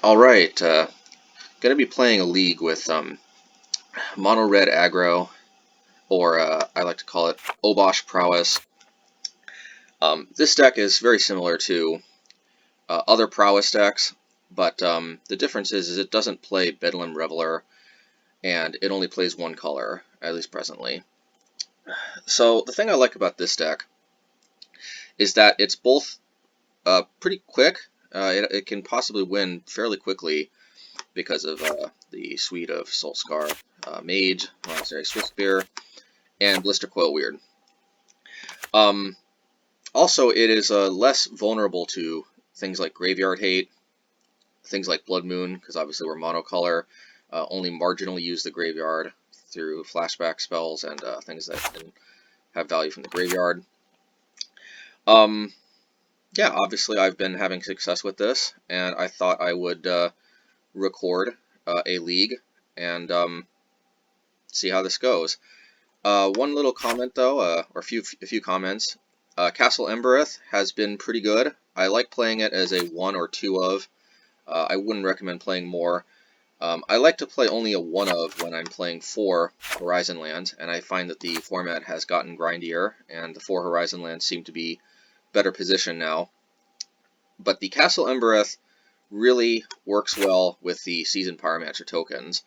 Alright, gonna be playing a league with mono red aggro, or I like to call it Obosh Prowess. This deck is very similar to other Prowess decks, but the difference is it doesn't play Bedlam Reveler, and it only plays one color, at least presently. So the thing I like about this deck is that it's both pretty quick. It can possibly win fairly quickly because of the suite of Soul Scar, Mage, Monastery Swiftspear, and Blister Coil Weird. Also, it is less vulnerable to things like Graveyard Hate, things like Blood Moon, because obviously we're monocolor, only marginally use the graveyard through flashback spells and things that can have value from the graveyard. Yeah, obviously I've been having success with this, and I thought I would record a league and see how this goes. One little comment though, or a few comments. Castle Embereth has been pretty good. I like playing it as a 1 or 2 of. I wouldn't recommend playing more. I like to play only a 1 of when I'm playing 4 Horizon lands, and I find that the format has gotten grindier, and the 4 Horizon lands seem to be better positioned now. But the Castle Embereth really works well with the Seasoned Pyromancer tokens.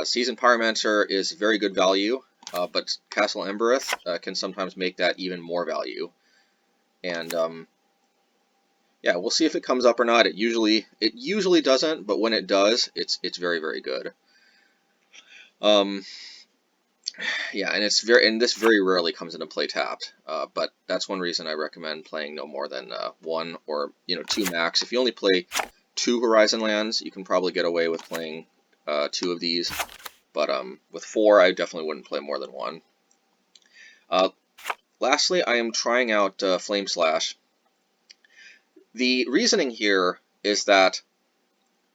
Seasoned Pyromancer is very good value, but Castle Embereth can sometimes make that even more value. And yeah, we'll see if it comes up or not. It usually doesn't, but when it does, it's very, very good. Yeah, and this very rarely comes into play tapped. But that's one reason I recommend playing no more than 1 or 2 max. If you only play 2 Horizon lands, you can probably get away with playing 2 of these. But with 4, I definitely wouldn't play more than 1. Lastly, I am trying out Flame Slash. The reasoning here is that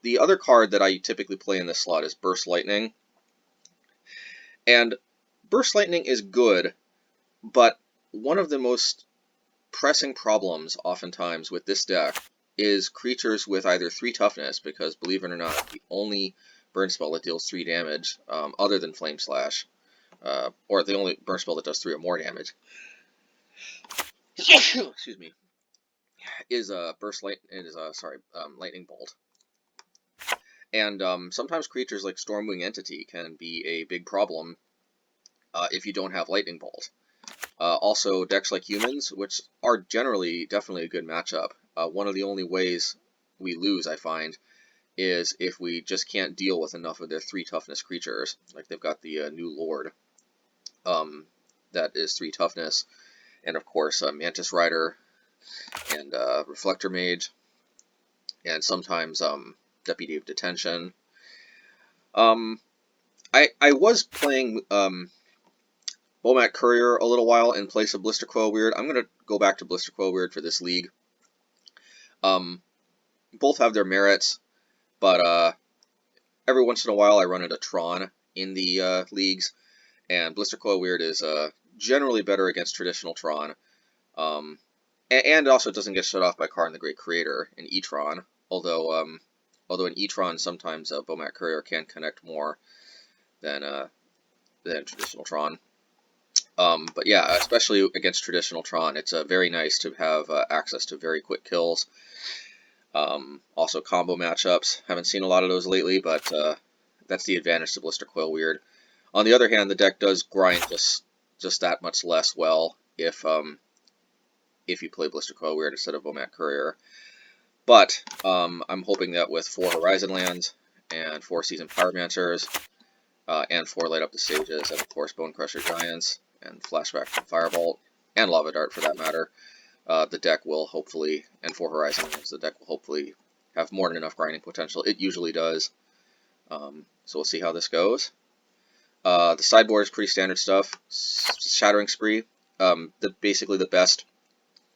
the other card that I typically play in this slot is Burst Lightning. And Burst Lightning is good, but one of the most pressing problems oftentimes with this deck is creatures with either 3 toughness, because believe it or not, the only burn spell that deals 3 damage, other than Flame Slash, or the only burn spell that does 3 or more damage, excuse me, is Lightning Bolt. And sometimes creatures like Stormwing Entity can be a big problem if you don't have Lightning Bolt. Also, decks like Humans, which are generally definitely a good matchup. One of the only ways we lose, I find, is if we just can't deal with enough of their 3 toughness creatures. Like they've got the new Lord, that is 3 toughness, and of course Mantis Rider, and Reflector Mage, and sometimes Deputy of Detention. I was playing Bomat Courier a little while in place of Blister Coil Weird. I'm going to go back to Blister Coil Weird for this league. Both have their merits, but every once in a while I run into Tron in the leagues, and Blister Coil Weird is generally better against traditional Tron. And also doesn't get shut off by Karn the Great Creator in E-Tron, although in E-Tron sometimes Bomat Courier can connect more than traditional Tron. But yeah, especially against traditional Tron, it's very nice to have access to very quick kills. Also combo matchups. Haven't seen a lot of those lately, but that's the advantage to Blister Coil Weird. On the other hand, the deck does grind just that much less well if you play Blister Coil Weird instead of Bomat Courier. But I'm hoping that with 4 Horizon lands and 4 Seasoned Pyromancers and 4 Light Up the Sages, and of course Bone Crusher Giants and Flashback from Firebolt and Lava Dart for that matter, the deck will hopefully, and 4 Horizon lands, the deck will hopefully have more than enough grinding potential. It usually does. So we'll see how this goes. The sideboard is pretty standard stuff. Shattering Spree, basically the best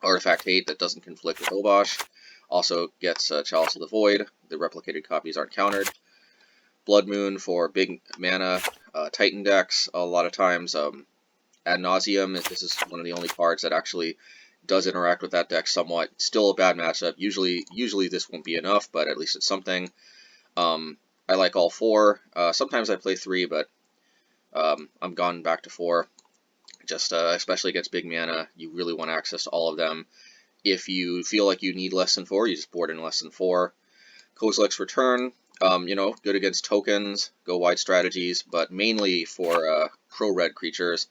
artifact hate that doesn't conflict with Obosh. Also gets Chalice of the Void. The replicated copies aren't countered. Blood Moon for big mana Titan decks. A lot of times, Ad Nauseam, this is one of the only cards that actually does interact with that deck somewhat. Still a bad matchup. Usually this won't be enough, but at least it's something. I like all 4. Sometimes I play 3, but I'm gone back to 4. Just especially against big mana, you really want access to all of them. If you feel like you need less than 4, you just board in less than 4. Kozilek's Return, you know, good against tokens, go wide strategies, but mainly for pro-red creatures.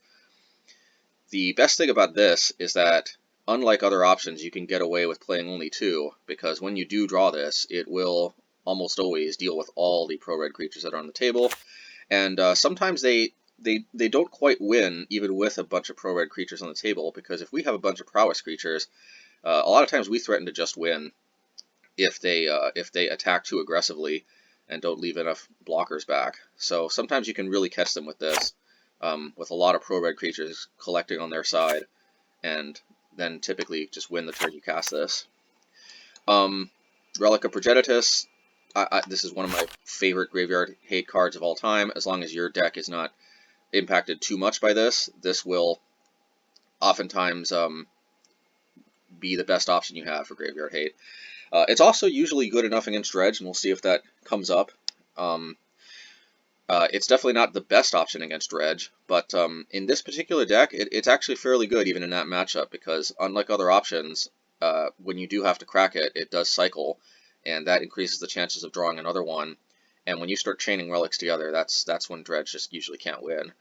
The best thing about this is that, unlike other options, you can get away with playing only 2, because when you do draw this, it will almost always deal with all the pro-red creatures that are on the table, and sometimes they don't quite win, even with a bunch of pro-red creatures on the table, because if we have a bunch of prowess creatures, a lot of times we threaten to just win if they attack too aggressively and don't leave enough blockers back. So sometimes you can really catch them with this, with a lot of pro-red creatures collecting on their side, and then typically just win the turn you cast this. Relic of Progenitus, this is one of my favorite graveyard hate cards of all time. As long as your deck is not impacted too much by this, this will oftentimes be the best option you have for graveyard hate. It's also usually good enough against Dredge, and we'll see if that comes up. It's definitely not the best option against Dredge, but in this particular deck, it's actually fairly good even in that matchup, because unlike other options, when you do have to crack it, it does cycle, and that increases the chances of drawing another one. And when you start chaining relics together, that's when Dredge just usually can't win.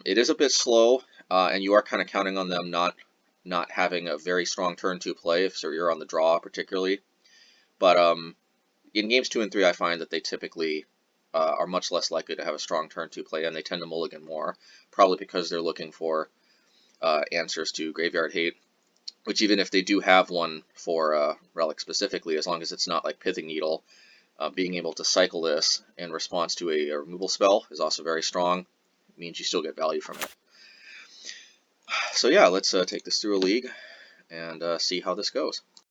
It is a bit slow, and you are kind of counting on them not having a very strong turn 2 play, so you're on the draw particularly. But in games 2 and 3, I find that they typically are much less likely to have a strong turn 2 play, and they tend to mulligan more, probably because they're looking for answers to graveyard hate, which even if they do have one for Relic specifically, as long as it's not like Pithing Needle, being able to cycle this in response to a removal spell is also very strong. It means you still get value from it. So yeah, let's take this through a league and see how this goes.